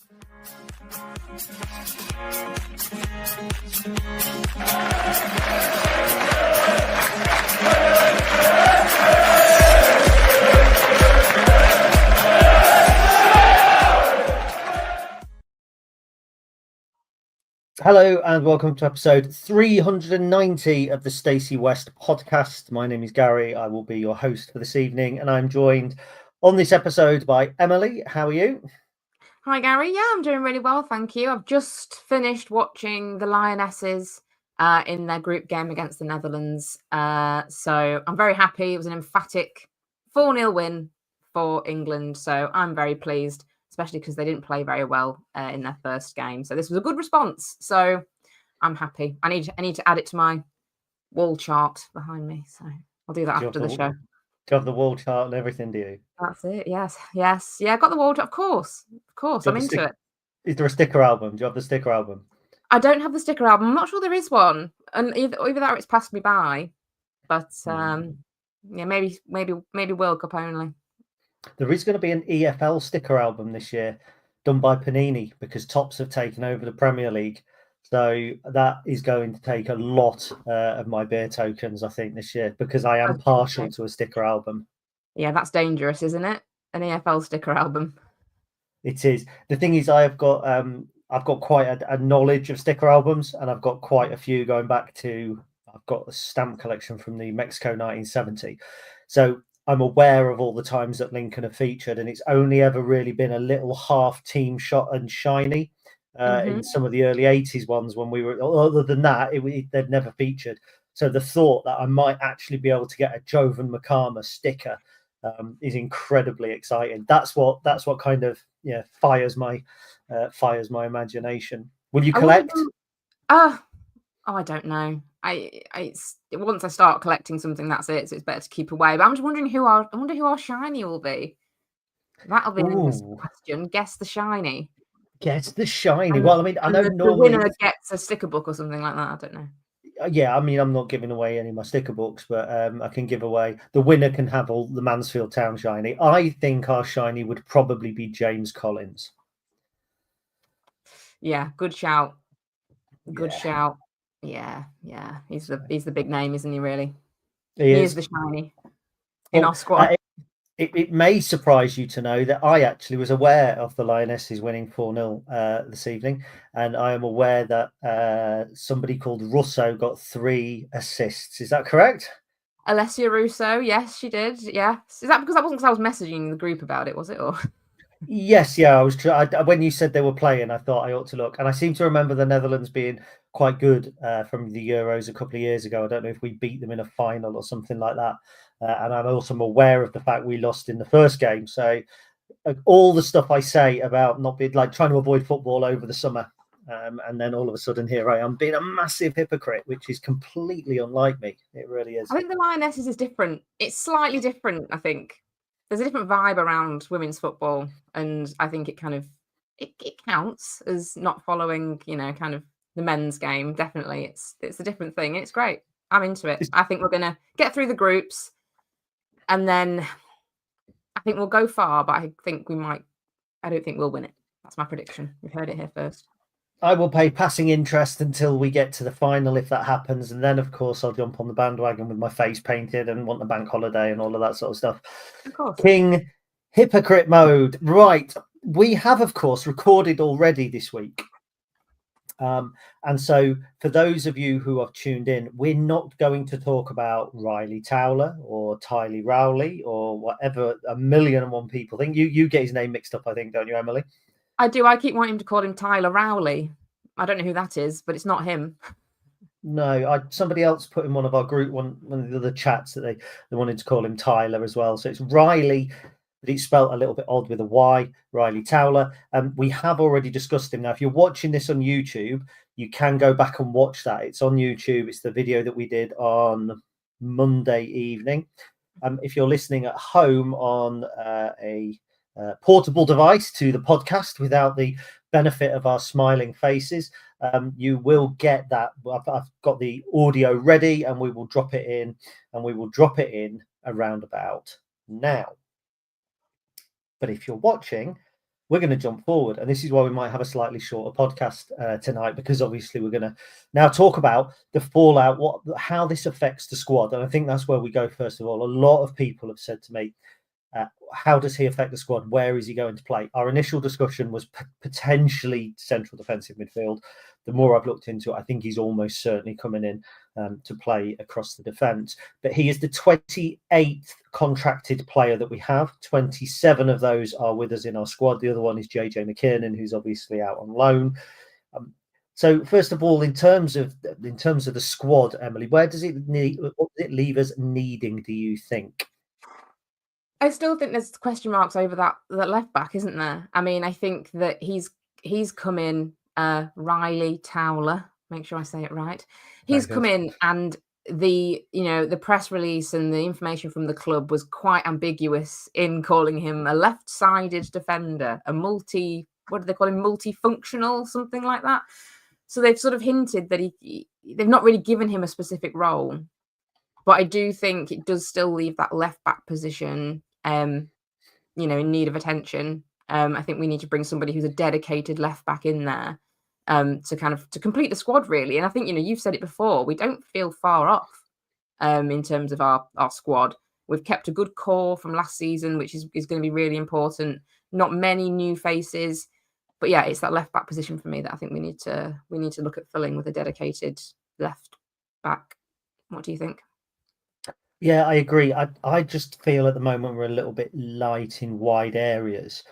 Hello and welcome to episode 390 of the Stacey West Podcast. My name is Gary. I will be your host for this evening, and I'm joined on this episode by Emily. How are you? Hi, Gary. Yeah, I'm doing really well, thank you. I've just finished watching the Lionesses in their group game against the Netherlands. So I'm very happy. It was an emphatic 4-0 win for England. So I'm very pleased, especially because they didn't play very well in their first game. So this was a good response. So I'm happy. I need to add it to my wall chart behind me. So I'll do that after the show. Do you have the wall chart and everything, do you? That's it. Yes. Yeah, I've got the wall chart. Of course. I'm into it. Is there a sticker album? Do you have the sticker album? I don't have the sticker album. I'm not sure there is one. And either that or it's passed me by. But yeah, maybe World Cup only. There is going to be an EFL sticker album this year done by Panini because Topps have taken over the Premier League. So that is going to take a lot of my beer tokens, I think, this year, because I am partial to a sticker album. Yeah, that's dangerous, isn't it? An EFL sticker album. It is. The thing is, I've got quite a knowledge of sticker albums, and I've got quite a few going back to. I've got a stamp collection from the Mexico 1970, so I'm aware of all the times that Lincoln have featured, and it's only ever really been a little half team shot and shiny. In some of the early 80s ones when we were, other than that, they've never featured. So the thought that I might actually be able to get a Jovan Makama sticker is incredibly exciting. That's what kind of fires my imagination. Will you collect? I don't know. Once I start collecting something, that's it. So it's better to keep away. But I'm just wondering who our shiny will be. That'll be an interesting question. Guess the shiny. Guess the shiny. Well, I mean, I know the winner gets a sticker book or something like that. I don't know. Yeah, I mean, I'm not giving away any of my sticker books, but I can give away. The winner can have all the Mansfield Town shiny. I think our shiny would probably be James Collins. Yeah, good shout. Good shout. Yeah. He's the big name, isn't he? Really, he is the shiny in our squad. It may surprise you to know that I actually was aware of the Lionesses winning 4-0 this evening, and I am aware that somebody called Russo got 3 assists. Is that correct? Alessia Russo, yes, she did. Yes, is that because I was messaging the group about it? Was it or? Yes, yeah, I was. When you said they were playing, I thought I ought to look, and I seem to remember the Netherlands being quite good from the Euros a couple of years ago. I don't know if we beat them in a final or something like that. And I'm also aware of the fact we lost in the first game. So all the stuff I say about not being like trying to avoid football over the summer, and then all of a sudden here I am being a massive hypocrite, which is completely unlike me. It really is. I think the Lionesses is different. It's slightly different. I think there's a different vibe around women's football, and I think it kind of it counts as not following, kind of the men's game. Definitely, it's a different thing. It's great. I'm into it. I think we're gonna get through the groups. And then I think we'll go far, but I don't think we'll win it. That's my prediction. We've heard it here first. I will pay passing interest until we get to the final if that happens. And then, of course, I'll jump on the bandwagon with my face painted and want the bank holiday and all of that sort of stuff. Of course. King hypocrite mode. Right. We have, of course, recorded already this week. And so for those of you who have tuned in, we're not going to talk about Ryley Towler or Tylee Rowley or whatever 1,000,001 people think. You get his name mixed up, I think, don't you, Emily? I do. I keep wanting to call him Tyler Rowley. I don't know who that is, but it's not him. No, somebody else put in one of our group, one of the other chats that they wanted to call him Tyler as well. So it's Ryley, but it's spelt a little bit odd with a Y, Ryley Towler. We have already discussed him. Now, if you're watching this on YouTube, you can go back and watch that. It's on YouTube. It's the video that we did on Monday evening. If you're listening at home on a portable device to the podcast without the benefit of our smiling faces, you will get that. I've got the audio ready and we will drop it in, around about now. But if you're watching, we're going to jump forward. And this is why we might have a slightly shorter podcast tonight, because obviously we're going to now talk about the fallout, how this affects the squad. And I think that's where we go first of all. A lot of people have said to me, how does he affect the squad? Where is he going to play? Our initial discussion was potentially central defensive midfield. The more I've looked into it, I think he's almost certainly coming in to play across the defence. But he is the 28th contracted player that we have. 27 of those are with us in our squad. The other one is JJ McKiernan, who's obviously out on loan. So first of all, in terms of the squad, Emily, what does it leave us needing, do you think? I still think there's question marks over that left back, isn't there? I mean, I think that he's come in, Ryley Towler, make sure I say it right. He's come in, and the press release and the information from the club was quite ambiguous in calling him a left-sided defender, what do they call him? Multifunctional, something like that. So they've sort of hinted that they've not really given him a specific role. But I do think it does still leave that left back position, in need of attention. I think we need to bring somebody who's a dedicated left back in there to complete the squad, really. And I think, you've said it before, we don't feel far off in terms of our squad. We've kept a good core from last season, which is going to be really important. Not many new faces, but yeah, it's that left back position for me that I think we need to look at filling with a dedicated left back. What do you think? Yeah, I agree. I just feel at the moment we're a little bit light in wide areas.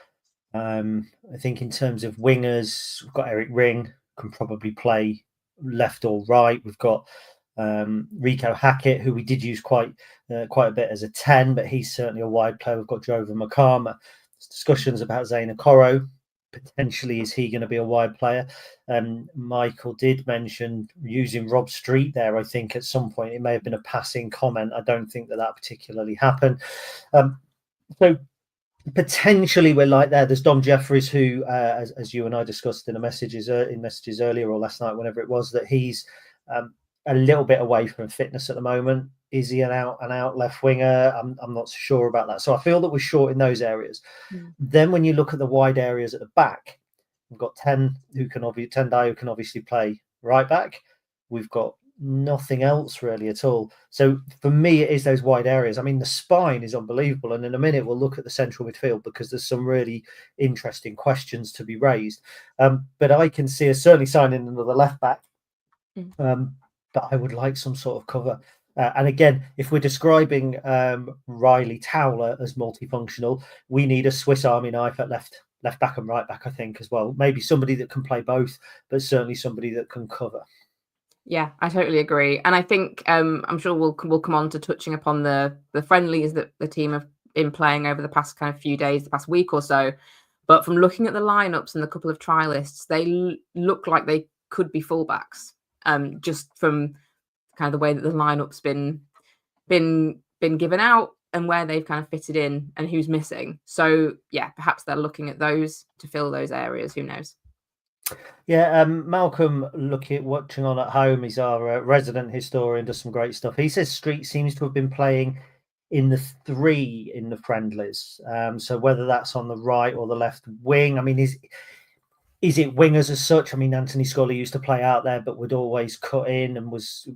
I think in terms of wingers, we've got Eric Ring, can probably play left or right. We've got Rico Hackett, who we did use quite a bit as a 10, but he's certainly a wide player. We've got Jova Makama. There's discussions about Zayn Okoro. Potentially, is he going to be a wide player? Michael did mention using Rob Street there. I think at some point it may have been a passing comment. I don't think that particularly happened. So potentially we're like there. There's Dom Jeffries, who, as you and I discussed in messages earlier or last night, whenever it was, that he's a little bit away from fitness at the moment. Is he an out left winger? I'm not so sure about that. So I feel that we're short in those areas. Then when you look at the wide areas at the back, we've got Tendai who can obviously play right back. We've got nothing else really at all. So for me, it is those wide areas. I mean, the spine is unbelievable. And in a minute, we'll look at the central midfield because there's some really interesting questions to be raised. But I can see us certainly signing another left back. But I would like some sort of cover. And again, if we're describing Ryley Towler as multifunctional, we need a Swiss Army knife at left back and right back, I think, as well. Maybe somebody that can play both, but certainly somebody that can cover. Yeah, I totally agree. And I think I'm sure we'll come on to touching upon the friendlies that the team have been playing over the past kind of few days, the past week or so. But from looking at the lineups and the couple of trialists, they look like they could be fullbacks. Just from kind of the way that the lineup's been given out and where they've kind of fitted in and who's missing. So yeah, perhaps they're looking at those to fill those areas. Who knows? Yeah, Malcolm, watching on at home, he's our resident historian, does some great stuff. He says Street seems to have been playing in the 3 in the friendlies. So whether that's on the right or the left wing, I mean, is it wingers as such? I mean, Anthony Scully used to play out there, but would always cut in and was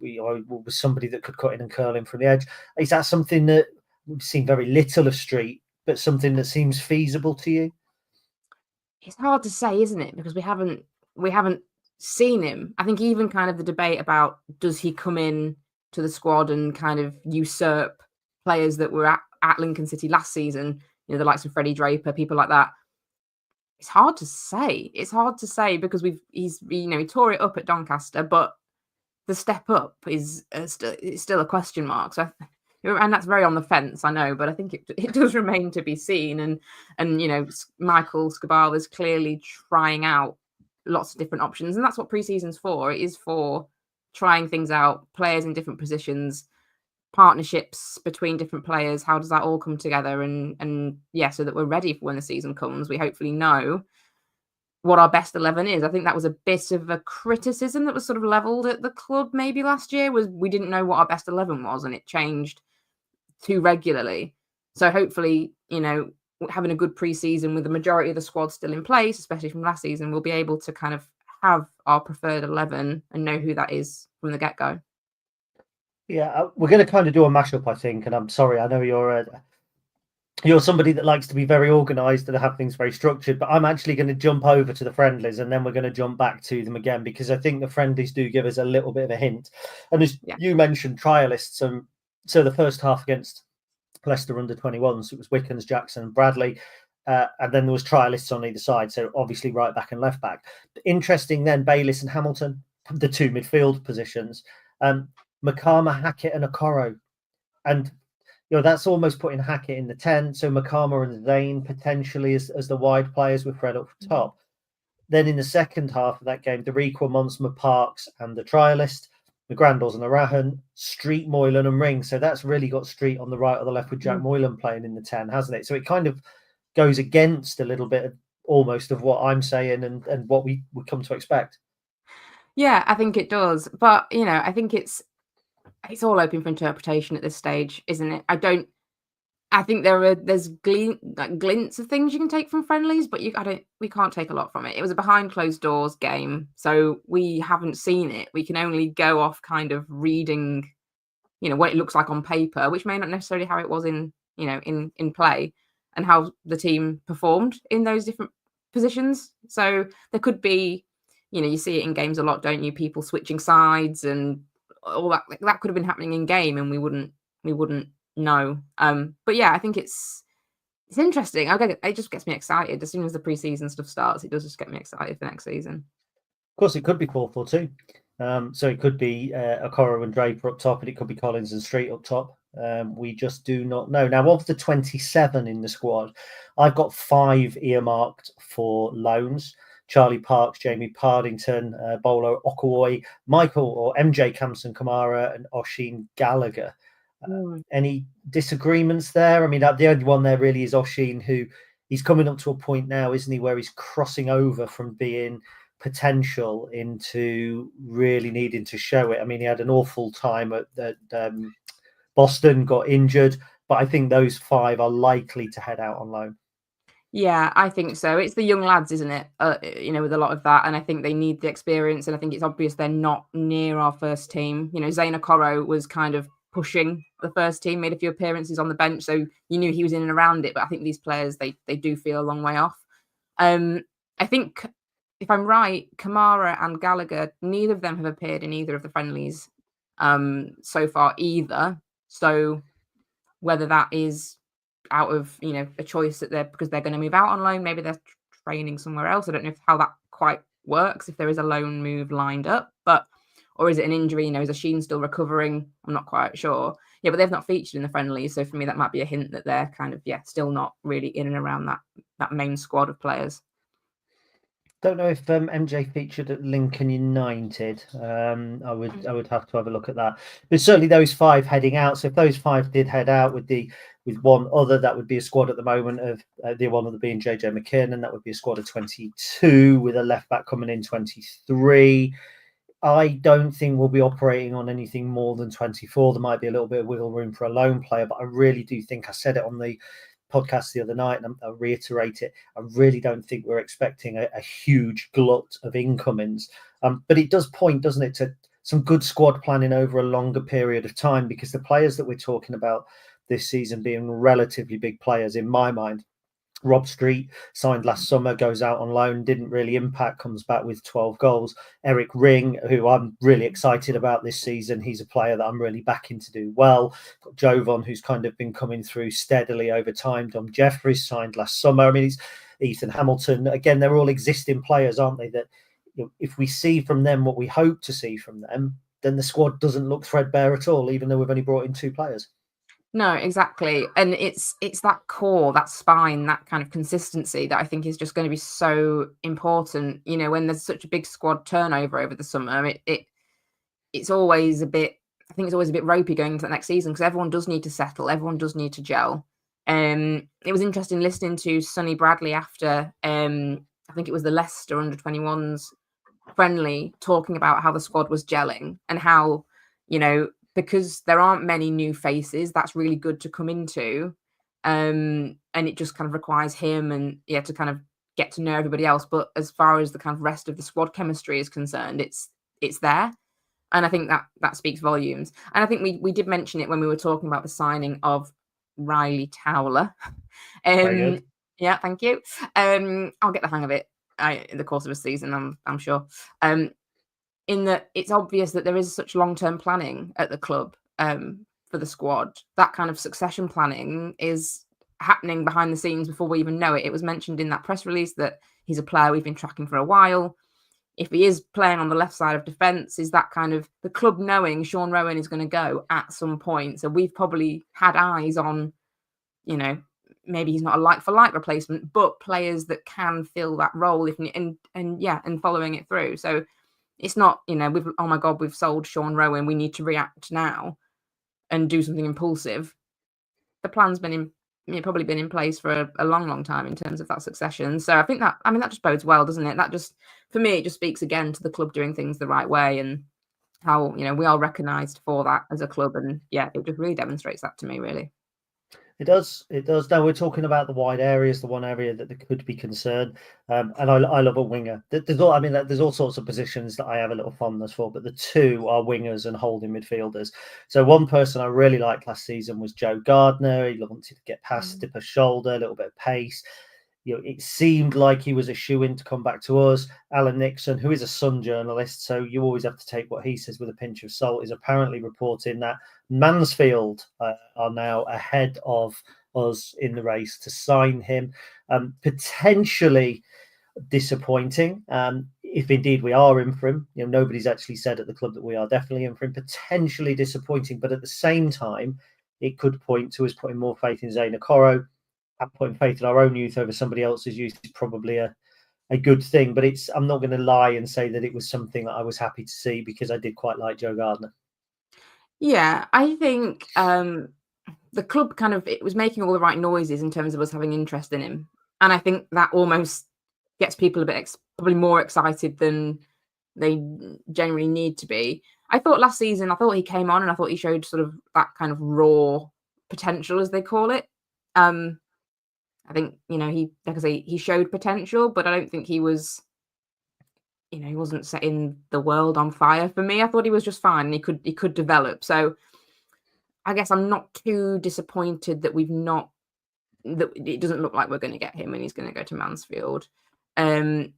somebody that could cut in and curl in from the edge. Is that something that we've seen very little of Street, but something that seems feasible to you? It's hard to say, isn't it? Because we haven't seen him. I think even kind of the debate about does he come in to the squad and kind of usurp players that were at Lincoln City last season, the likes of Freddie Draper, people like that. It's hard to say. It's hard to say because he tore it up at Doncaster, but the step up is still a question mark. So, and that's very on the fence, I know, but I think it does remain to be seen. And Michael Scabal is clearly trying out lots of different options, and that's what preseason's for. It is for trying things out, players in different positions, partnerships between different players. How does that all come together? And yeah, so that we're ready for when the season comes. We hopefully know what our best 11 is. I think that was a bit of a criticism that was sort of leveled at the club maybe last year, was we didn't know what our best 11 was and it changed too regularly. So hopefully, having a good pre-season with the majority of the squad still in place, especially from last season, we'll be able to kind of have our preferred 11 and know who that is from the get-go. Yeah, we're going to kind of do a mashup, I think. And I'm sorry, I know you're somebody that likes to be very organised and have things very structured, but I'm actually going to jump over to the friendlies and then we're going to jump back to them again, because I think the friendlies do give us a little bit of a hint. And as you mentioned, trialists, so the first half against Leicester under 21s, it was Wickens, Jackson and Bradley, and then there was trialists on either side, so obviously right back and left back. Interesting then, Bayliss and Hamilton, the two midfield positions, Makama, Hackett and Okoro, and that's almost putting Hackett in the 10. So Makama and Zane potentially as the wide players with Fred up top. Then in the second half of that game, Dariqua, Monsma, Parks and the trialist, the Grandals and Arahan, Street, Moylan and Ring. So that's really got Street on the right or the left with Jack Moylan playing in the 10, hasn't it? So it kind of goes against a little bit of almost of what I'm saying and what we would come to expect. Yeah, I think it does. But, I think it's all open for interpretation at this stage, isn't it? I think there's glints of things you can take from friendlies, but we can't take a lot from it. It was a behind closed doors game, so we haven't seen it. We can only go off kind of reading, what it looks like on paper, which may not necessarily how it was in play, and how the team performed in those different positions. So there could be, you see it in games a lot, don't you? People switching sides and all that could have been happening in game, and we wouldn't know. But yeah, I think it's interesting. It just gets me excited as soon as the preseason stuff starts. It does just get me excited for next season. Of course, it could be 4-4-2. So it could be Okoro and Draper up top, and it could be Collins and Street up top. We just do not know. Now, of the 27 in the squad, I've got 5 earmarked for loans. Charlie Parks, Jamie Pardington, Bolo Okawoi, Michael or MJ Kamson Kamara, and Oshin Gallagher. Any disagreements there? I mean, the only one there really is Oshin, who he's coming up to a point now, isn't he, where he's crossing over from being potential into really needing to show it. I mean, he had an awful time at Boston, got injured, but I think those 5 are likely to head out on loan. Yeah, I think so. It's the young lads, isn't it? With a lot of that, and I think they need the experience. And I think it's obvious they're not near our first team. Zane Okoro was kind of pushing the first team, made a few appearances on the bench, so you knew he was in and around it. But I think these players, they do feel a long way off. I think, if I'm right, Kamara and Gallagher, neither of them have appeared in either of the friendlies so far either. So whether that is out of a choice that because they're going to move out on loan, maybe they're training somewhere else. I don't know how that quite works, if there is a loan move lined up, or is it an injury? Is Asheen still recovering? I'm not quite sure. Yeah, but they've not featured in the friendlies, so for me that might be a hint that they're kind of still not really in and around that main squad of players. Don't know if MJ featured at Lincoln United. I would have to have a look at that. But certainly those 5 heading out. So if those 5 did head out with one other, that would be a squad at the moment of the one other being JJ McKinnon. That would be a squad of 22 with a left back coming in 23. I don't think we'll be operating on anything more than 24. There might be a little bit of wiggle room for a lone player, but I really do think, I said it on the podcast the other night, and I'll reiterate it, I really don't think we're expecting a huge glut of incomings. But it does point, doesn't it, to some good squad planning over a longer period of time, because the players that we're talking about this season being relatively big players, in my mind, Rob Street signed last summer, goes out on loan, didn't really impact, comes back with 12 goals. Eric Ring, who I'm really excited about this season, he's a player that I'm really backing to do well. Got Jovan, who's kind of been coming through steadily over time. Dom Jeffries signed last summer. I mean, it's Ethan Hamilton. Again, they're all existing players, aren't they? That if we see from them what we hope to see from them, then the squad doesn't look threadbare at all, even though we've only brought in 2 players. No, exactly. And it's that core, that spine, that kind of consistency that I think is just going to be so important. When there's such a big squad turnover over the summer, it's always a bit, I think it's always a bit ropey going into the next season, because everyone does need to settle, everyone does need to gel. It was interesting listening to Sonny Bradley after I think it was the Leicester under 21s friendly, talking about how the squad was gelling and how, because there aren't many new faces, that's really good to come into. and it just kind of requires him and to kind of get to know everybody else. But as far as the kind of rest of the squad chemistry is concerned, it's there. And I think that speaks volumes. And I think we did mention it when we were talking about the signing of Ryley Towler. Very good. Yeah, thank you. I'll get the hang of it in the course of a season, I'm sure. In that it's obvious that there is such long-term planning at the club for the squad. That kind of succession planning is happening behind the scenes before we even know it. It was mentioned in that press release that he's a player we've been tracking for a while. If he is playing on the left side of defence, is that kind of the club knowing Sean Rowan is going to go at some point? So we've probably had eyes on, maybe he's not a like-for-like replacement, but players that can fill that role and following it through. So it's not, oh my God, we've sold Sean Rowan, we need to react now and do something impulsive. The plan's probably been in place for a long, long time in terms of that succession. So I think that just bodes well, doesn't it? That just, for me, it just speaks again to the club doing things the right way and how, we are recognised for that as a club. And it just really demonstrates that to me, really. It does. Now we're talking about the wide areas, the one area that there could be concern. And I love a winger. There's all sorts of positions that I have a little fondness for, but the two are wingers and holding midfielders. So one person I really liked last season was Joe Gardner. He wanted to get past Dipper's shoulder, a little bit of pace. It seemed like he was a shoo-in to come back to us. Alan Nixon, who is a Sun journalist, so you always have to take what he says with a pinch of salt, is apparently reporting that Mansfield are now ahead of us in the race to sign him. Potentially disappointing, if indeed we are in for him. Nobody's actually said at the club that we are definitely in for him. Potentially disappointing, but at the same time, it could point to us putting more faith in Zayn Okoro. Putting faith in our own youth over somebody else's youth is probably a good thing. But I'm not going to lie and say that it was something that I was happy to see, because I did quite like Joe Gardner. Yeah, I think the club it was making all the right noises in terms of us having interest in him. And I think that almost gets people a bit probably more excited than they generally need to be. I thought last season, he came on and I thought he showed sort of that kind of raw potential, as they call it. I think, he showed potential, but I don't think he was, he wasn't setting the world on fire for me. I thought he was just fine. He could develop. So I guess I'm not too disappointed that that it doesn't look like we're going to get him and he's going to go to Mansfield. I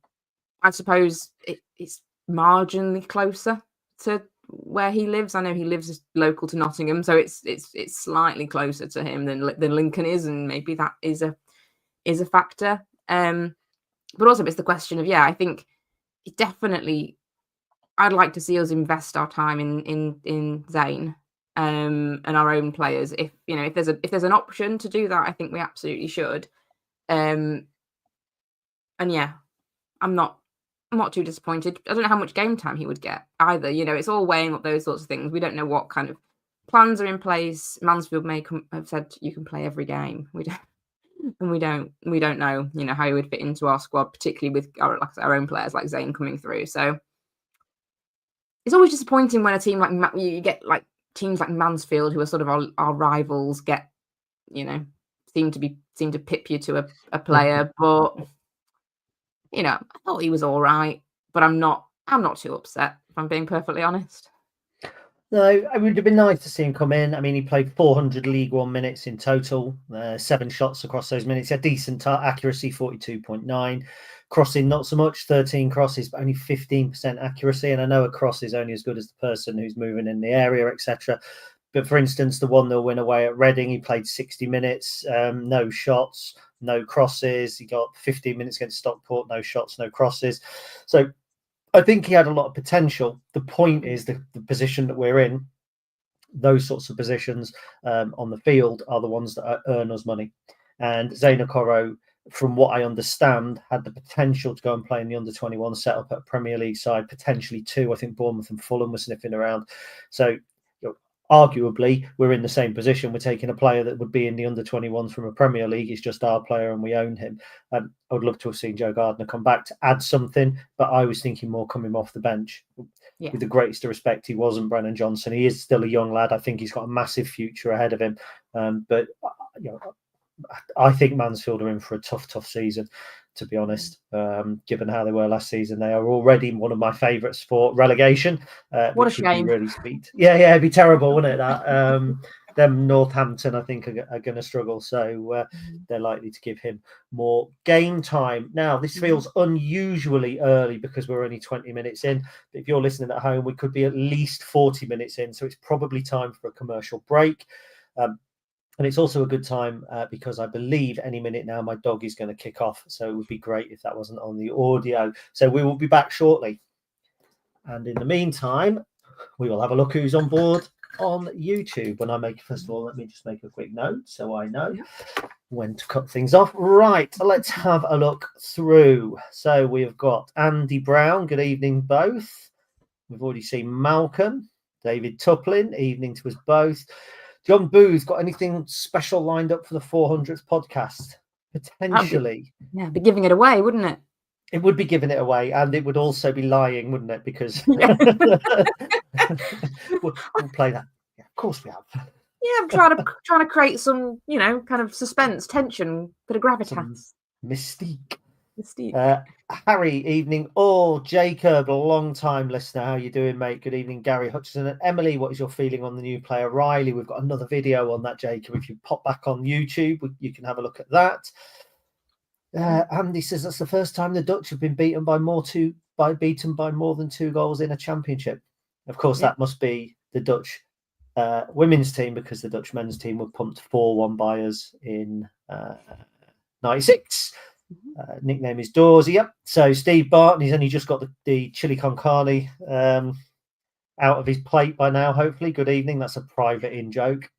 suppose it's marginally closer to where he lives. I know he lives local to Nottingham, so it's slightly closer to him than Lincoln is, and maybe that is a factor. But also it's the question of, I think definitely I'd like to see us invest our time in Zayn and our own players. If there's an option to do that, I think we absolutely should. And I'm not too disappointed. I don't know how much game time he would get either. It's all weighing up those sorts of things. We don't know what kind of plans are in place. Mansfield may have said you can play every game. We don't know, how he would fit into our squad, particularly with our own players like Zayn coming through. So it's always disappointing when a team like you get like teams like Mansfield, who are sort of our rivals, get seem to pip you to a player. But I thought he was all right, but I'm not too upset, if I'm being perfectly honest. No, it would have been nice to see him come in. I mean, he played 400 League One minutes in total, 7 shots across those minutes. He had decent accuracy, 42.9. Crossing, not so much, 13 crosses, but only 15% accuracy. And I know a cross is only as good as the person who's moving in the area, etc. But for instance, the 1-0 win away at Reading, he played 60 minutes, no shots, no crosses. He got 15 minutes against Stockport, no shots, no crosses. So I think he had a lot of potential. The point is the position that we're in, those sorts of positions on the field are the ones that earn us money. And Zayn Okoro, from what I understand, had the potential to go and play in the under-21 setup at a Premier League side, potentially 2. I think Bournemouth and Fulham were sniffing around. So arguably, we're in the same position. We're taking a player that would be in the under-21s from a Premier League. He's just our player and we own him. I would love to have seen Joe Gardner come back to add something, but I was thinking more coming off the bench. Yeah. With the greatest of respect, he wasn't Brennan Johnson. He is still a young lad. I think he's got a massive future ahead of him. But I think Mansfield are in for a tough season, to be honest. Given how they were last season, they are already one of my favourites for relegation. What which a would shame. be really sweet. Yeah, it'd be terrible, wouldn't it? That them Northampton, I think, are going to struggle. So they're likely to give him more game time. Now, this feels unusually early because we're only 20 minutes in. But if you're listening at home, we could be at least 40 minutes in. So it's probably time for a commercial break. And it's also a good time because I believe any minute now my dog is going to kick off. So it would be great if that wasn't on the audio. So we will be back shortly. And in the meantime, we will have a look who's on board on YouTube. When I make, first of all, let me just make a quick note so I know when to cut things off. Right, let's have a look through. So we've got Andy Brown. Good evening, both. We've already seen Malcolm. David Tuplin. Evening to us both. John Booth, got anything special lined up for the 400th podcast? Potentially. Be giving it away, wouldn't it? It would be giving it away, and it would also be lying, wouldn't it? Because we'll play that. Yeah, of course we have. Yeah, I'm trying to create some, kind of suspense, tension, bit of gravitas, some mystique. Harry, evening. Oh, Jacob, a long-time listener. How you doing, mate? Good evening, Gary Hutchison and Emily. What is your feeling on the new player, Ryley? We've got another video on that, Jacob. If you pop back on YouTube, you can have a look at that. Andy says that's the first time the Dutch have been beaten by more than 2 goals in a championship. Of course, that must be the Dutch women's team because the Dutch men's team were pumped 4-1 by us in 96. Nickname is Dawsey. Yep. So Steve Barton, he's only just got the chili con carne out of his plate by now, hopefully. Good evening. That's a private in joke.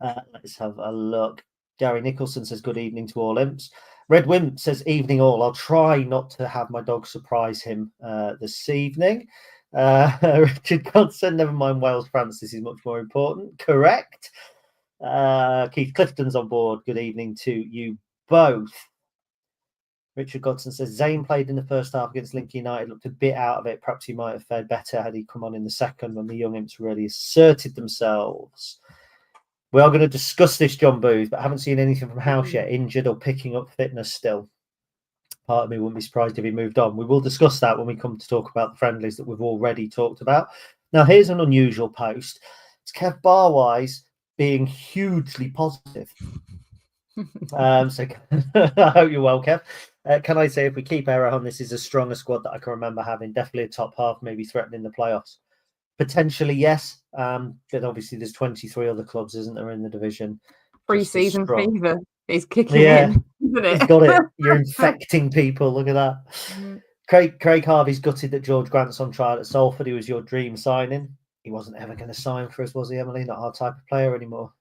Let's have a look. Gary Nicholson says good evening to all imps. Red Wimp says evening all. I'll try not to have my dog surprise him this evening. Richard Godson, never mind Wales, France. This is much more important. Correct. Keith Clifton's on board. Good evening to you both. Richard Godson says Zane played in the first half against Lincoln United, looked a bit out of it. Perhaps he might have fared better had he come on in the second when the young imps really asserted themselves. We are going to discuss this, John Booth, but I haven't seen anything from House yet, injured or picking up fitness still. Part of me wouldn't be surprised if he moved on. We will discuss that when we come to talk about the friendlies that we've already talked about. Now, here's an unusual post. It's Kev Barwise being hugely positive. So I hope you're well, Kev. Can I say if we keep Errol, this is as strong a squad that I can remember having. Definitely a top half, maybe threatening the playoffs. Potentially, yes. But obviously there's 23 other clubs, isn't there, in the division? Preseason fever is kicking in, isn't it? He's got it. You're infecting people. Look at that. Craig Harvey's gutted that George Grant's on trial at Salford. He was your dream signing. He wasn't ever going to sign for us, was he, Emily? Not our type of player anymore.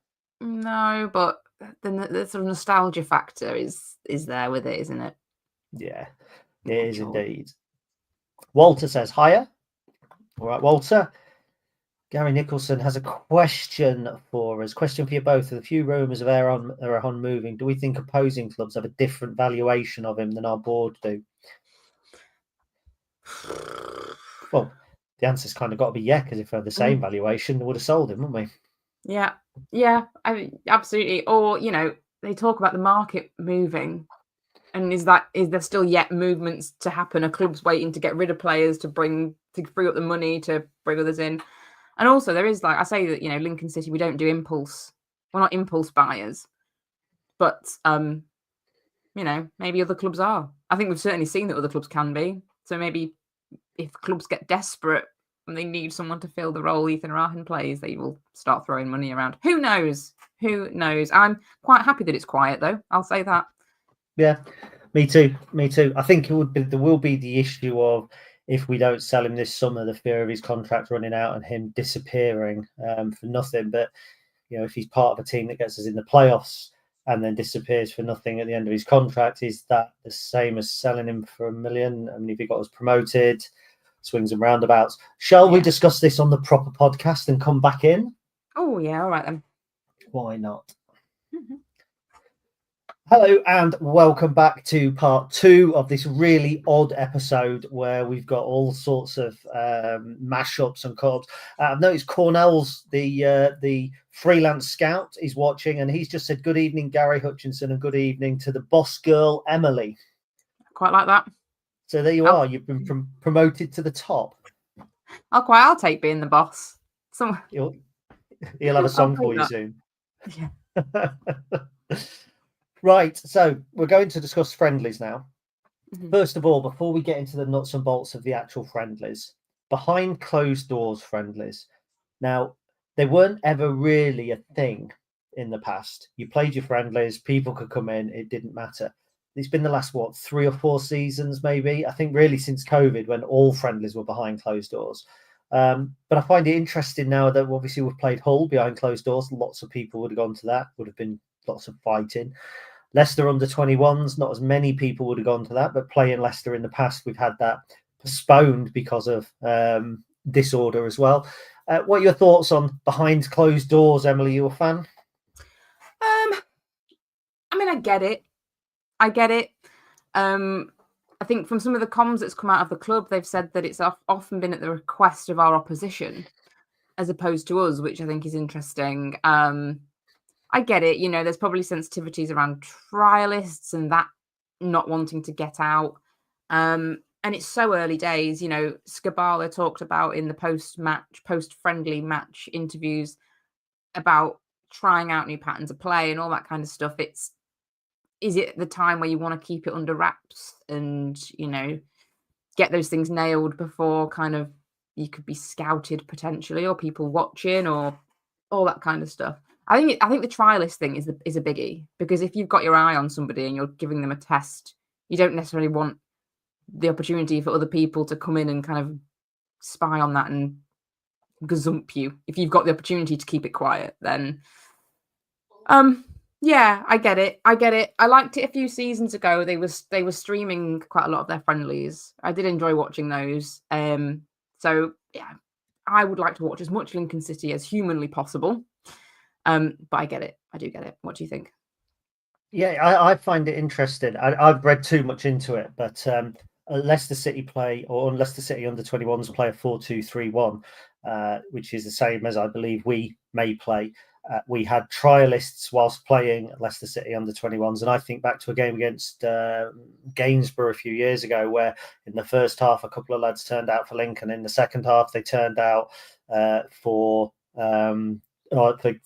No, but then the sort of nostalgia factor is there with it, isn't it? Yeah, it is indeed. Walter says, hiya. All right, Walter. Gary Nicholson has a question for us. Question for you both. With a few rumours of Errol moving, do we think opposing clubs have a different valuation of him than our board do? Well, the answer's kind of got to be yeah, because if we had the same valuation, they would have sold him, wouldn't we? Yeah, I mean, absolutely. Or, they talk about the market moving. And is there still yet movements to happen? Are clubs waiting to get rid of players to free up the money to bring others in? And also there is, like I say, that Lincoln City, we don't do impulse. We're not impulse buyers, but maybe other clubs are. I think we've certainly seen that other clubs can be. So maybe if clubs get desperate and they need someone to fill the role Ethan Rahan plays, they will start throwing money around. Who knows? I'm quite happy that it's quiet, though. I'll say that. Yeah, me too. I think there will be the issue of if we don't sell him this summer, the fear of his contract running out and him disappearing for nothing. But if he's part of a team that gets us in the playoffs and then disappears for nothing at the end of his contract, is that the same as selling him for $1 million? I mean, if he got us promoted, swings and roundabouts. Shall we discuss this on the proper podcast and come back in? Oh yeah, all right then. Why not? Hello and welcome back to part 2 of this really odd episode where we've got all sorts of mashups and co-ops. I've noticed Cornell's the freelance scout is watching, and he's just said good evening, Gary Hutchinson, and good evening to the boss girl, Emily. Quite like that. So there you are. You've been promoted to the top. I'll take being the boss. He'll have a song for you soon. Yeah. Right, so we're going to discuss friendlies now. Mm-hmm. First of all, before we get into the nuts and bolts of the actual friendlies, behind closed doors friendlies. Now, they weren't ever really a thing in the past. You played your friendlies, people could come in, it didn't matter. It's been the last, 3 or 4 seasons, maybe? I think really since COVID, when all friendlies were behind closed doors. But I find it interesting now that obviously we've played Hull behind closed doors. Lots of people would have gone to that, would have been lots of fighting. Leicester under 21s, not as many people would have gone to that, but playing Leicester in the past, we've had that postponed because of disorder as well. What are your thoughts on behind closed doors, Emily? You a fan? I mean, I get it. I think from some of the comms that's come out of the club, they've said that it's often been at the request of our opposition as opposed to us, which I think is interesting. I get it. There's probably sensitivities around trialists and that not wanting to get out. And it's so early days. Skabala talked about in the post-friendly match interviews about trying out new patterns of play and all that kind of stuff. Is it the time where you want to keep it under wraps and, get those things nailed before kind of you could be scouted potentially, or people watching, or all that kind of stuff? I think the trialist thing is a biggie, because if you've got your eye on somebody and you're giving them a test, you don't necessarily want the opportunity for other people to come in and kind of spy on that and gazump you. If you've got the opportunity to keep it quiet, then yeah, I get it. I liked it a few seasons ago. They were streaming quite a lot of their friendlies. I did enjoy watching those. So yeah, I would like to watch as much Lincoln City as humanly possible. But I get it. I do get it. What do you think? Yeah, I find it interesting. I've read too much into it, but Leicester City Leicester City under 21s play a 4-2-3-1, which is the same as I believe we may play. We had trialists whilst playing Leicester City under 21s, and I think back to a game against Gainsborough a few years ago, where in the first half a couple of lads turned out for Lincoln. In the second half, they turned out for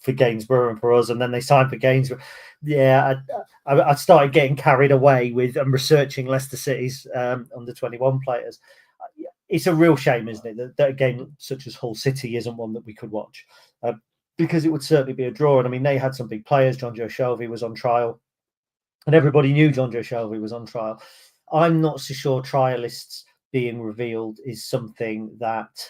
Gainsborough and for us, and then they signed for Gainsborough. Yeah, I started getting carried away with researching Leicester City's under 21 players. It's a real shame, isn't it, that a game such as Hull City isn't one that we could watch, because it would certainly be a draw. And I mean, they had some big players. John Joe Shelby was on trial, and everybody knew John Joe Shelby was on trial. I'm not so sure trialists being revealed is something that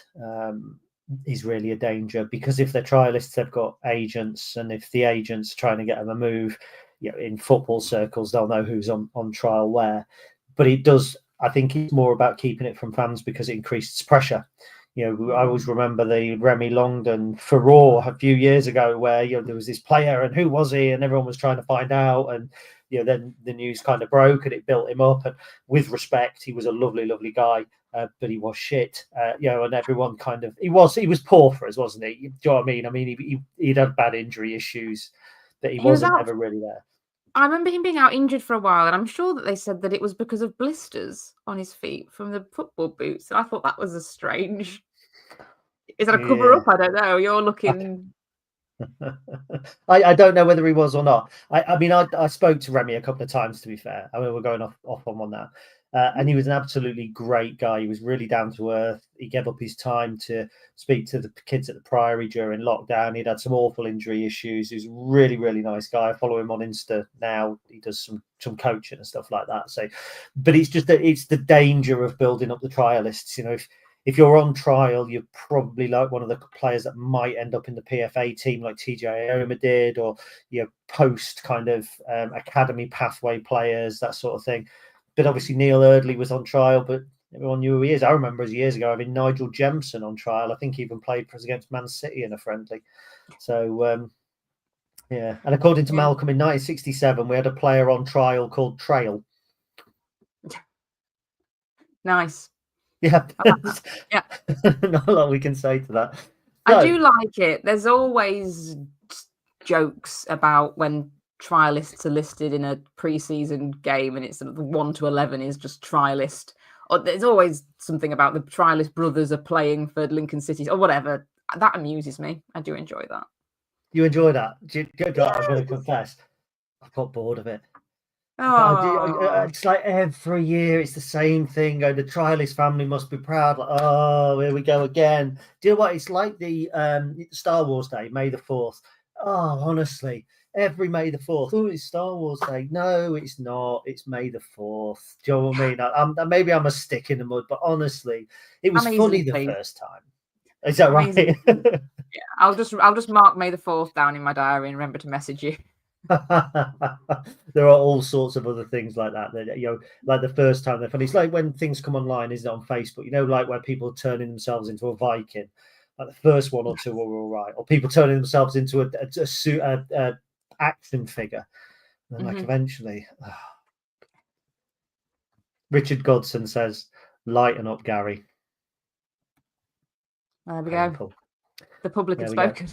is really a danger, because if they're trialists, they've got agents, and if the agents are trying to get them a move, in football circles, they'll know who's on trial where. But I think it's more about keeping it from fans, because it increases pressure. I always remember the Remy Longdon furore a few years ago, where there was this player, and who was he, and everyone was trying to find out, and then the news kind of broke, and it built him up. And with respect, he was a lovely, lovely guy. But he was shit, and everyone kind of he was poor for us, wasn't he? Do you know what I mean? I mean, he'd had bad injury issues, but he wasn't ever really there. I remember him being out injured for a while, and I'm sure that they said that it was because of blisters on his feet from the football boots. And I thought that was a strange. Is that a cover up? I don't know. You're looking. I don't know whether he was or not. I mean, I spoke to Remy a couple of times, to be fair. I mean, we're going off on one now. And he was an absolutely great guy. He was really down to earth. He gave up his time to speak to the kids at the Priory during lockdown. He'd had some awful injury issues. He was a really, really nice guy. I follow him on Insta now. He does some coaching and stuff like that. So, but it's just that it's the danger of building up the trialists. If you're on trial, you're probably like one of the players that might end up in the PFA team, like TJ Oma did, or post kind of academy pathway players, that sort of thing. But obviously Neil Eardley was on trial, but everyone knew who he is. I remember years ago having Nigel Jemson on trial. I think he even played for us against Man City in a friendly. So Yeah, and according to Yeah. Malcolm, in 1967, we had a player on trial called Trail. Nice. Yeah, I like that. Yeah. not a lot we can say to that. I So, do like it. There's always jokes about when trialists are listed in a preseason game, and it's sort of the 1 to 11 is just trialist. Or there's always something about the trialist brothers are playing for Lincoln City or whatever. That amuses me. I do enjoy that. you enjoy that? I'm going to confess, I got bored of it. Oh, It's like every year it's the same thing. The trialist family must be proud. Like, oh, here we go again. Do you know what? It's like the Star Wars Day, May the 4th. Oh, honestly, every May the 4th. Oh, it's Star Wars Day. No, it's not. It's May the 4th. Do you know what I mean? Maybe I'm a stick in the mud, but honestly, it was funny the first time. Is that right? Yeah, I'll just mark May the 4th down in my diary and remember to message you. There are all sorts of other things like that, like the first time they're funny. It's like when things come online, isn't it, on Facebook, like where people are turning themselves into a Viking. Like the first one or two were all right, or people turning themselves into a action figure, and then like eventually Richard Godson says, lighten up, Gary. There we go. The public has spoken.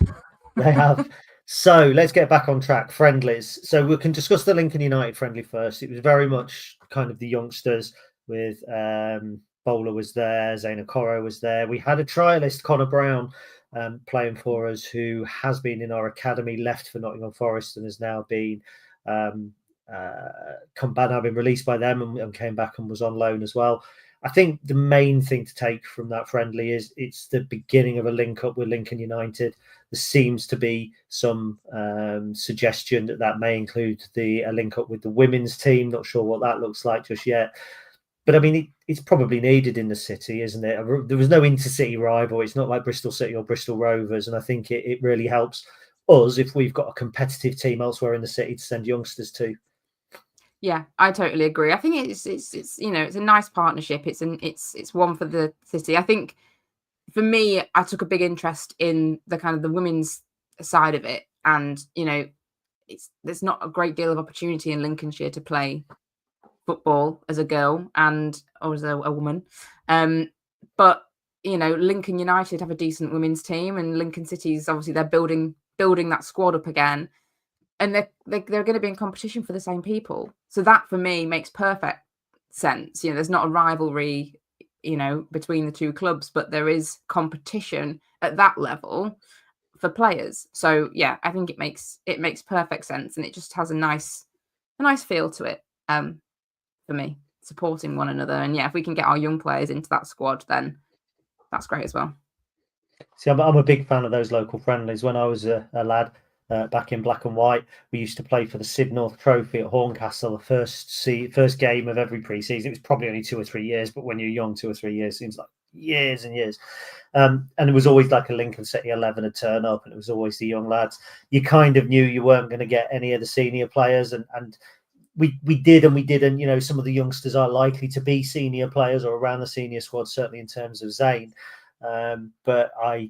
They have. So let's get back on track. Friendlies. So we can discuss the Lincoln United friendly first. It was very much kind of the youngsters with Bowler was there, Zaina Coro was there. We had a trialist, Connor Brown, playing for us, who has been in our academy, left for Nottingham Forest, and has now been been released by them and came back and was on loan as well. I think the main thing to take from that friendly is it's the beginning of a link up with Lincoln United. There seems to be some suggestion that may include a link up with the women's team. Not sure what that looks like just yet. But I mean, it's probably needed in the city, isn't it? There was no intercity rival. It's not like Bristol City or Bristol Rovers. And I think it really helps us if we've got a competitive team elsewhere in the city to send youngsters to. Yeah, I totally agree. I think it's it's a nice partnership. It's one for the city. I think for me, I took a big interest in the kind of the women's side of it, and there's not a great deal of opportunity in Lincolnshire to play football as a girl or as a woman. But Lincoln United have a decent women's team, and Lincoln City's obviously they're building that squad up again. And they're going to be in competition for the same people. So that, for me, makes perfect sense. There's not a rivalry, between the two clubs, but there is competition at that level for players. So, yeah, I think it makes perfect sense. And it just has a nice feel to it for me, supporting one another. And, yeah, if we can get our young players into that squad, then that's great as well. See, I'm a big fan of those local friendlies. When I was a lad, back in black and white, we used to play for the Sid North Trophy at Horncastle, the first game of every pre-season. It was probably only 2 or 3 years, but when you're young, 2 or 3 years seems like years and years. And it was always like a Lincoln City 11 would turn up, and it was always the young lads. You kind of knew you weren't going to get any of the senior players, and we did and we didn't. Some of the youngsters are likely to be senior players or around the senior squad, certainly in terms of Zane. But I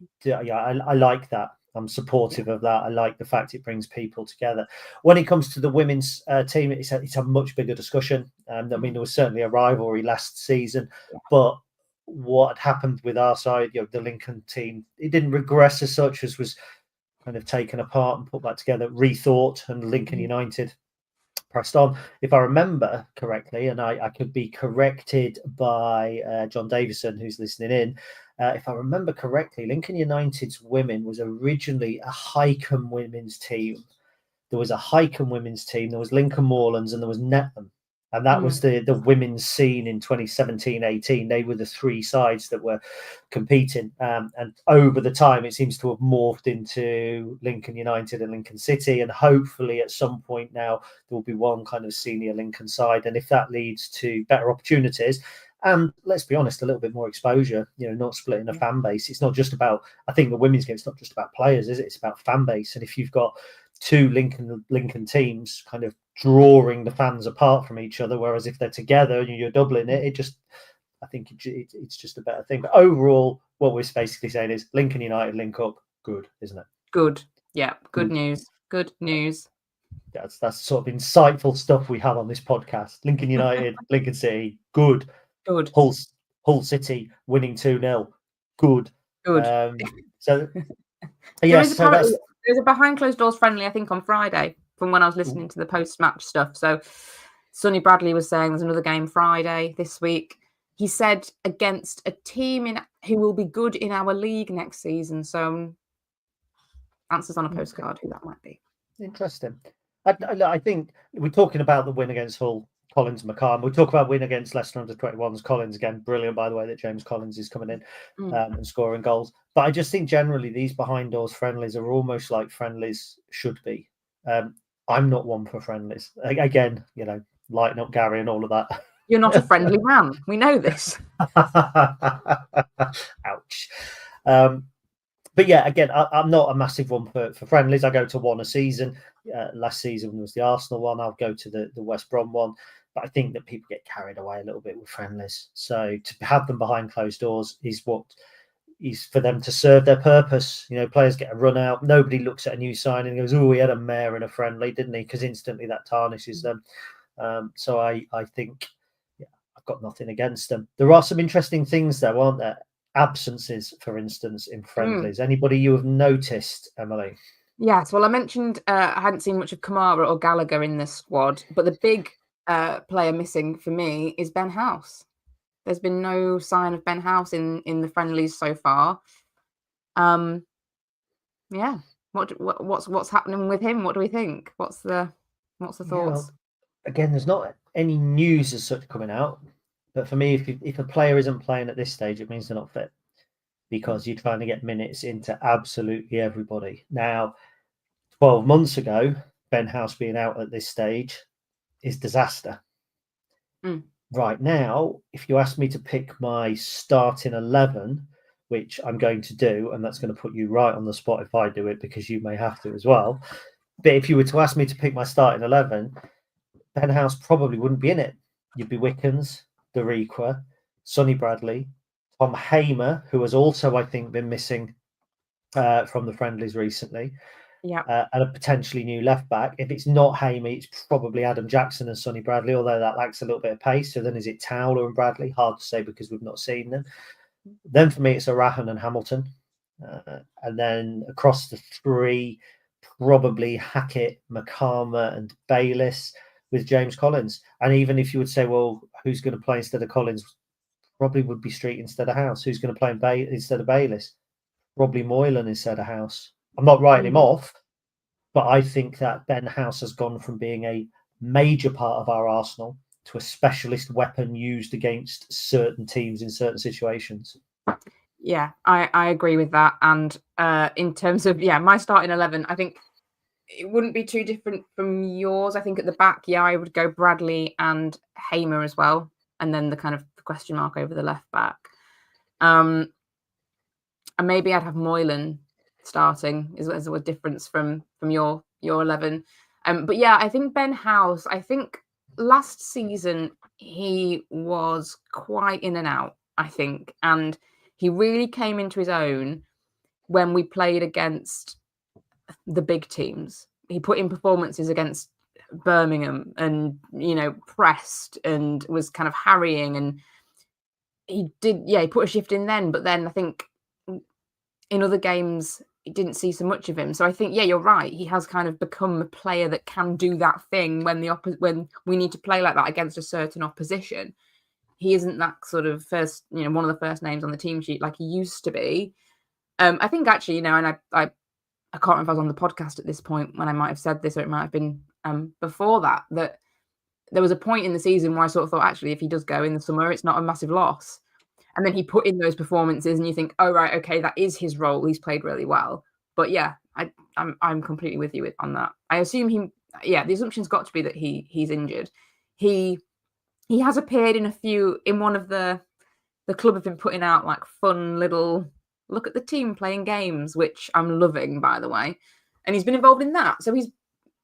like that. I'm supportive of that. I like the fact it brings people together. When it comes to the women's team, it's a much bigger discussion. I mean, there was certainly a rivalry last season, but what happened with our side, the Lincoln team, it didn't regress as such as was kind of taken apart and put back together, rethought, and Lincoln United pressed on. If I remember correctly, and I could be corrected by John Davison, who's listening in, if I remember correctly, Lincoln United's women was originally a Hycombe women's team. There was a Hycombe women's team, there was Lincoln Moorlands, and there was Netlham. And that was the women's scene in 2017-18. They were the three sides that were competing. And over the time, it seems to have morphed into Lincoln United and Lincoln City. And hopefully at some point now, there will be one kind of senior Lincoln side. And if that leads to better opportunities, and let's be honest, a little bit more exposure, not splitting a fan base. It's not just about, I think the women's game, it's not just about players, is it? It's about fan base. And if you've got two Lincoln teams kind of drawing the fans apart from each other, whereas if they're together and you're doubling it, I think it's just a better thing. But overall, what we're basically saying is Lincoln United link up, good, isn't it? Good. Yeah, good news. Good news. That's sort of insightful stuff we have on this podcast. Lincoln United, Lincoln City, good. Hull City winning 2-0, good. So yes, there's a behind closed doors friendly, I think, on Friday from when I was listening to the post match stuff. So Sonny Bradley was saying there's another game Friday this week. He said against a team who will be good in our league next season. So answers on a postcard who that might be. Interesting. I think we're talking about the win against Hull, Collins, McCarm. We talk about win against Leicester under 21s. Collins again, brilliant by the way that James Collins is coming in and scoring goals. But I just think generally these behind doors friendlies are almost like friendlies should be. I'm not one for friendlies. Again, lighten up Gary and all of that. You're not a friendly man. We know this. Ouch. But yeah, again, I'm not a massive one for friendlies. I go to one a season. Last season was the Arsenal one. I'll go to the West Brom one. But I think that people get carried away a little bit with friendlies. So to have them behind closed doors is for them to serve their purpose. Players get a run out. Nobody looks at a new signing and goes, "Oh, he had a mare in a friendly, didn't he?" Because instantly that tarnishes them. So I think I've got nothing against them. There are some interesting things though, aren't there? Absences, for instance, in friendlies. Anybody you have noticed, Emily? Yes. Well, I mentioned I hadn't seen much of Kamara or Gallagher in this squad, but the big player missing for me is Ben House. There's been no sign of Ben House in the friendlies so far. Yeah. What's happening with him? What do we think? What's the thoughts? Again, there's not any news as such coming out. But for me, if a player isn't playing at this stage, it means they're not fit because you're trying to get minutes into absolutely everybody. Now, 12 months ago, Ben House being out at this stage is disaster. Right now, if you ask me to pick my starting 11, which I'm going to do, and that's going to put you right on the spot if I do it because you may have to as well. But if you were to ask me to pick my starting 11, Ben House probably wouldn't be in it. You'd be Wickens, Dariqua, Sonny Bradley, Tom Hamer, who has also, I think, been missing from the friendlies recently, and a potentially new left back. If it's not Hamer, it's probably Adam Jackson and Sonny Bradley, although that lacks a little bit of pace. So then is it Towler and Bradley? Hard to say because we've not seen them. Then for me, it's Arahan and Hamilton. And then across the three, probably Hackett, McCarmer and Bayliss with James Collins. And even if you would say, well, who's going to play instead of Collins? Probably would be Street instead of House. Who's going to play instead of Bayliss? Probably Moylan instead of House. I'm not writing him off, but I think that Ben House has gone from being a major part of our arsenal to a specialist weapon used against certain teams in certain situations. Yeah, I agree with that. And in terms of, my starting 11, I think it wouldn't be too different from yours. I think at the back, I would go Bradley and Hamer as well. And then the kind of question mark over the left back. And maybe I'd have Moylan starting is a difference from your 11. But yeah, I think Ben House, I think last season he was quite in and out, I think. And he really came into his own when we played against the big teams. He put in performances against Birmingham and, pressed and was kind of harrying. And he put a shift in then. But then I think in other games, he didn't see so much of him. So I think, you're right. He has kind of become a player that can do that thing when when we need to play like that against a certain opposition. He isn't that sort of first, one of the first names on the team sheet like he used to be. I think actually, and I can't remember if I was on the podcast at this point when I might have said this, or it might have been before that there was a point in the season where I sort of thought, actually, if he does go in the summer, it's not a massive loss. And then he put in those performances and you think, oh, right, okay, that is his role. He's played really well. But yeah, I'm completely with you on that. I assume the assumption's got to be that he's injured. He has appeared in one of the club have been putting out like fun little look at the team playing games, which I'm loving, by the way. And he's been involved in that. So he's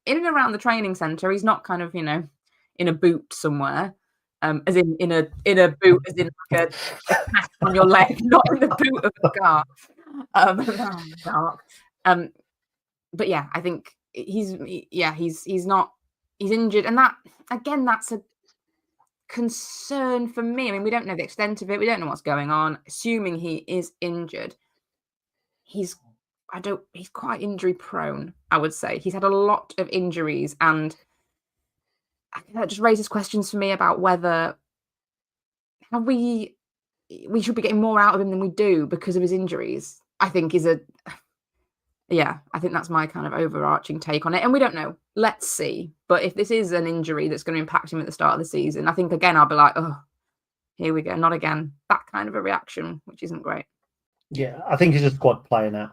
in and around the training centre. He's not kind of, in a boot somewhere. As in a boot, as in like a cast on your leg, not in the boot of the car. But yeah, I think he's injured, and that again, that's a concern for me. I mean, we don't know the extent of it. We don't know what's going on. Assuming he is injured, he's quite injury prone, I would say. He's had a lot of injuries, and that just raises questions for me about whether we should be getting more out of him than we do because of his injuries. I think I think that's my kind of overarching take on it. And we don't know. Let's see. But if this is an injury that's going to impact him at the start of the season, I think, again, I'll be like, oh, here we go. Not again. That kind of a reaction, which isn't great. Yeah, I think he's a squad player now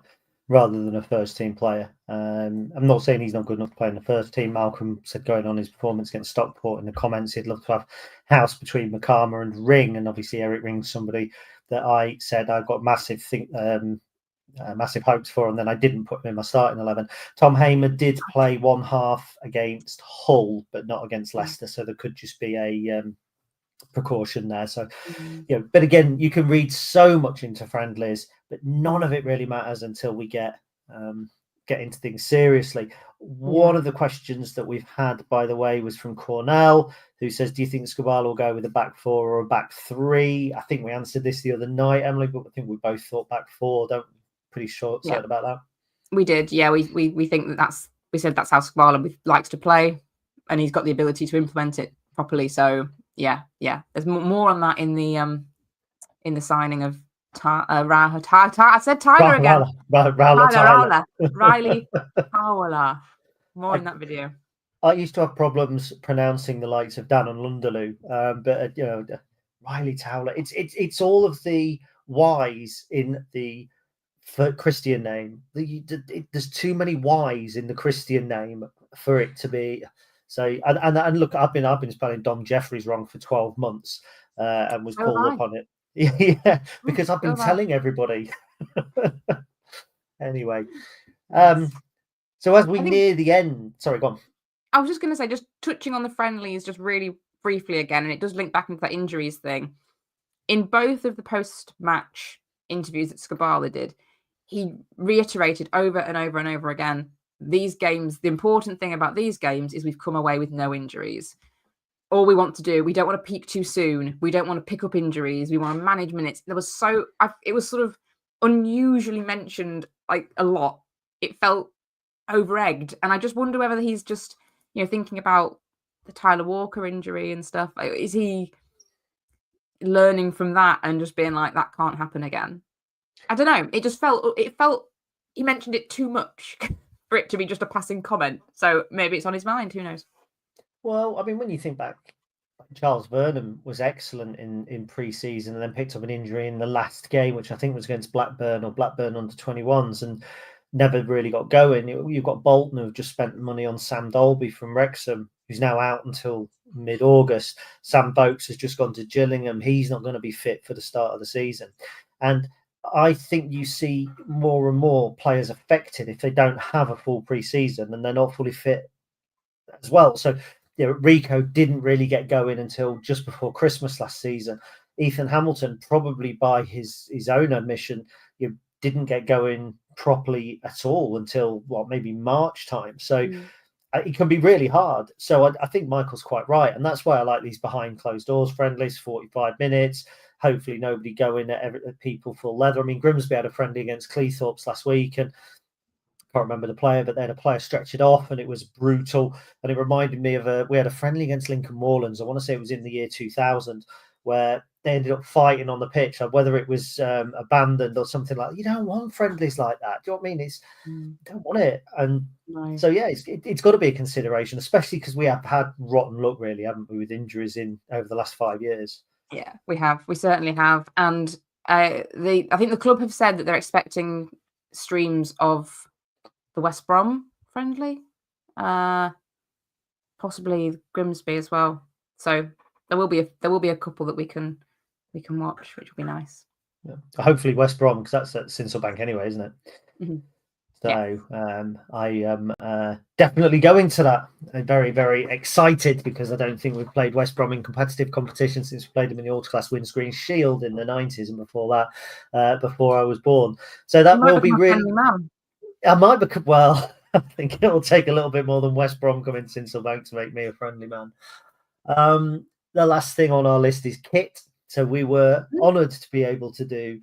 rather than a first-team player. I'm not saying he's not good enough to play in the first team. Malcolm said going on his performance against Stockport in the comments, he'd love to have house between Makama and Ring. And obviously Eric Ring's somebody that I said I've got massive hopes for, and then I didn't put him in my starting 11. Tom Hamer did play one half against Hull, but not against Leicester, so there could just be a precaution there. So, but again, you can read so much into friendlies, but none of it really matters until we get into things seriously. One of the questions that we've had, by the way, was from Cornell, who says, do you think Skubala will go with a back four or a back three? I think we answered this the other night, Emily, but I think we both thought back four. Pretty certain about that. We did, yeah. We think we said that's how Skubala likes to play, and he's got the ability to implement it properly. So yeah. There's more on that in the signing of I said Tyler again. Ryley Towler. More in that video. I used to have problems pronouncing the likes of Dan and Lundalu, but Ryley Towler. It's all of the Y's in the Christian name. There's too many Y's in the Christian name for it to be. So and look, I've been spelling Dom Jeffries wrong for 12 months and was called up on it. Yeah, because I've been telling everybody. Anyway, so as we near the end, sorry, go on. I was just going to say, just touching on the friendlies, just really briefly again, and it does link back into that injuries thing. In both of the post-match interviews that Skubala did, he reiterated over and over and over again, these games, the important thing about these games is we've come away with no injuries. All we want to do, we don't want to peak too soon. We don't want to pick up injuries. We want to manage minutes. It was sort of unusually mentioned, like, a lot. It felt over-egged. And I just wonder whether he's just, thinking about the Tyler Walker injury and stuff. Is he learning from that and just being like, that can't happen again? I don't know. It felt he mentioned it too much for it to be just a passing comment. So maybe it's on his mind. Who knows? Well, I mean, when you think back, Charles Vernon was excellent in pre-season and then picked up an injury in the last game, which I think was against Blackburn or Blackburn under 21s, and never really got going. You've got Bolton, who've just spent money on Sam Dolby from Wrexham, who's now out until mid-August. Sam Boakes has just gone to Gillingham. He's not going to be fit for the start of the season. And I think you see more and more players affected if they don't have a full pre-season and they're not fully fit as well. So, Rico didn't really get going until just before Christmas last season. Ethan Hamilton, probably by his own admission, didn't get going properly at all until maybe March time. So it can be really hard. So I think Michael's quite right, and that's why I like these behind closed doors friendlies, 45 minutes. Hopefully nobody going at people full leather. I mean, Grimsby had a friendly against Cleethorpes last week, and I can't remember the player, but they had a player stretch it off, and it was brutal. And it reminded me of we had a friendly against Lincoln Moorlands. I want to say it was in the year 2000, where they ended up fighting on the pitch, whether it was abandoned or something like that. You don't want friendlies like that. Do you know what I mean? You don't want it. And so, yeah, it's got to be a consideration, especially because we have had rotten luck, really, haven't we, with injuries over the last 5 years. Yeah, we have. We certainly have. And I think the club have said that they're expecting streams of the West Brom friendly, possibly Grimsby as well. So there will be a couple that we can watch, which will be nice. Yeah. Hopefully West Brom, because that's at Sinsel anyway, isn't it? Mm-hmm. So I am definitely going to that. I'm very, very excited because I don't think we've played West Brom in competitive competition since we played them in the Autoclass Windscreen Shield in the 90s and before that, before I was born. So that will be really... I might become, well, I think it'll take a little bit more than West Brom coming to Sincilbank to make me a friendly man. The last thing on our list is kit. So we were honoured to be able to do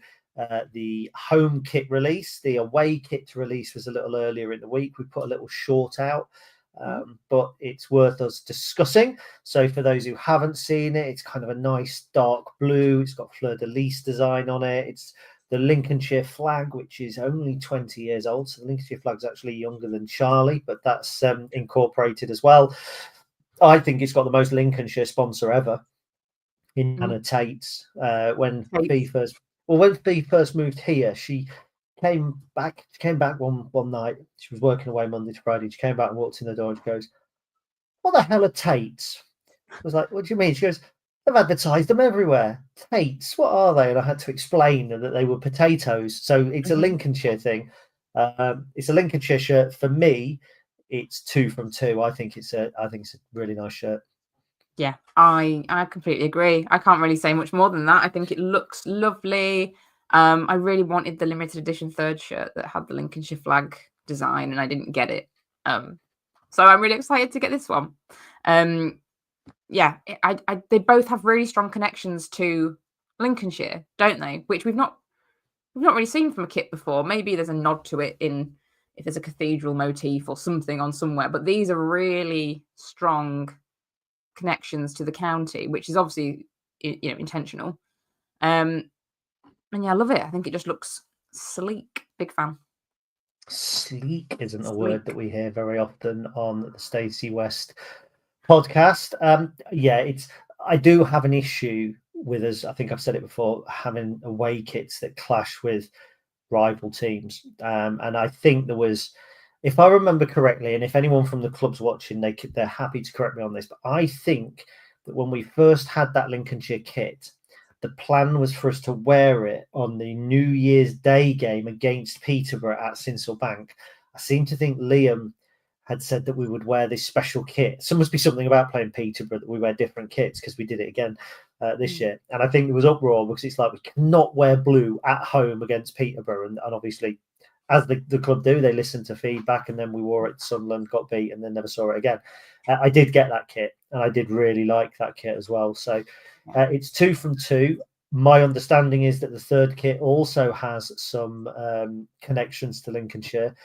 the home kit release. The away kit release was a little earlier in the week. We put a little short out, but it's worth us discussing. So for those who haven't seen it, it's kind of a nice dark blue. It's got fleur-de-lis design on it. It's the Lincolnshire flag, which is only 20 years old. So the Lincolnshire flag is actually younger than Charlie, but that's incorporated as well. I think it's got the most Lincolnshire sponsor ever in Anna Tate's. When Fee first moved here, she came back one night. She was working away Monday to Friday. She came back and walked in the door and she goes, "What the hell are Tate's?" I was like, "What do you mean?" She goes, "They've advertised them everywhere. Tate's, what are they?" And I had to explain that they were potatoes. So it's a Lincolnshire thing. It's a Lincolnshire shirt. For me, it's 2 from 2. I think it's a really nice shirt. Yeah, I completely agree. I can't really say much more than that. I think it looks lovely. I really wanted the limited edition 3rd shirt that had the Lincolnshire flag design, and I didn't get it. So I'm really excited to get this one. Yeah, they both have really strong connections to Lincolnshire, don't they? Which we've not really seen from a kit before. Maybe there's a nod to it if there's a cathedral motif or something on somewhere, but these are really strong connections to the county, which is obviously intentional. And yeah, I love it. I think it just looks sleek. Big fan. Sleek isn't a word that we hear very often on the Stacey West podcast. I do have an issue with us. I think I've said it before, having away kits that clash with rival teams. And I think there was, if I remember correctly, and if anyone from the club's watching, they're happy to correct me on this, but I think that when we first had that Lincolnshire kit, the plan was for us to wear it on the New Year's Day game against Peterborough at Sincilbank. I seem to think Liam had said that we would wear this special kit. So must be something about playing Peterborough that we wear different kits, because we did it again this year. And I think there was uproar because it's like we cannot wear blue at home against Peterborough. And obviously, as the club do, they listened to feedback, and then we wore it to Sunderland, got beat, and then never saw it again. I did get that kit, and I did really like that kit as well. So it's 2 from 2. My understanding is that the 3rd kit also has some connections to Lincolnshire.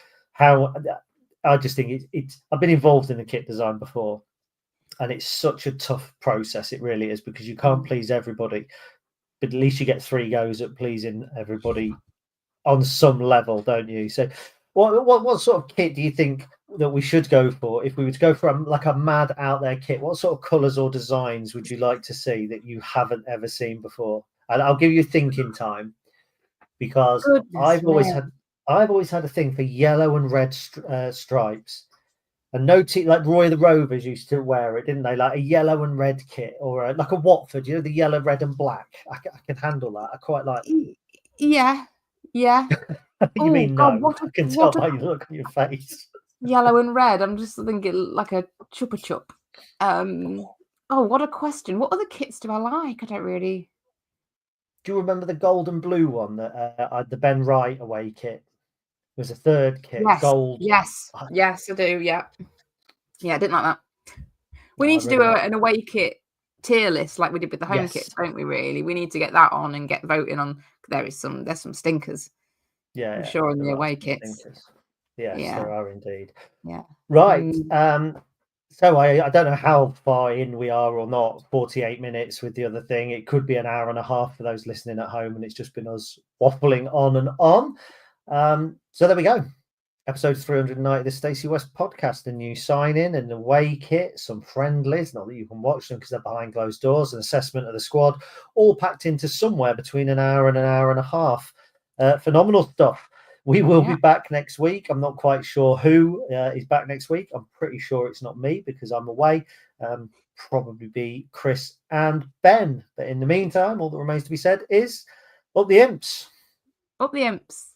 I just think I've been involved in the kit design before, and it's such a tough process. It really is, because you can't please everybody, but at least you get 3 goes at pleasing everybody on some level, don't you? So what sort of kit do you think that we should go for? If we were to go for a mad out there kit, what sort of colours or designs would you like to see that you haven't ever seen before? And I'll give you thinking time, because I've always had a thing for yellow and red stripes. And no team, like Roy the Rovers used to wear it, didn't they? Like a yellow and red kit, or like a Watford, the yellow, red, and black. I can handle that. I quite like that. Yeah. You mean God, no? I can tell by the look on your face. Yellow and red. I'm just thinking like a chupa chup. What a question. What other kits do I like? I don't really. Do you remember the gold and blue one that the Ben Wright away kit? It was a 3rd kit. Yes. Gold. Yes, I do. Yeah, I didn't like that. We need to do an away kit tier list like we did with the home kits, don't we? Really, we need to get that on and get voting on. There's some stinkers. Yeah, I'm sure in the away kits. Yes, there are indeed. Yeah. Right. So I don't know how far in we are or not. 48 minutes with the other thing. It could be an hour and a half for those listening at home, and it's just been us waffling on and on. So there we go. Episode 390 of the Stacey West Podcast. A new sign-in, an away kit, some friendlies, not that you can watch them because they're behind closed doors, an assessment of the squad, all packed into somewhere between an hour and a half. Phenomenal stuff. We will be back next week. I'm not quite sure who is back next week. I'm pretty sure it's not me because I'm away. Probably be Chris and Ben. But in the meantime, all that remains to be said is up the imps. Up the imps.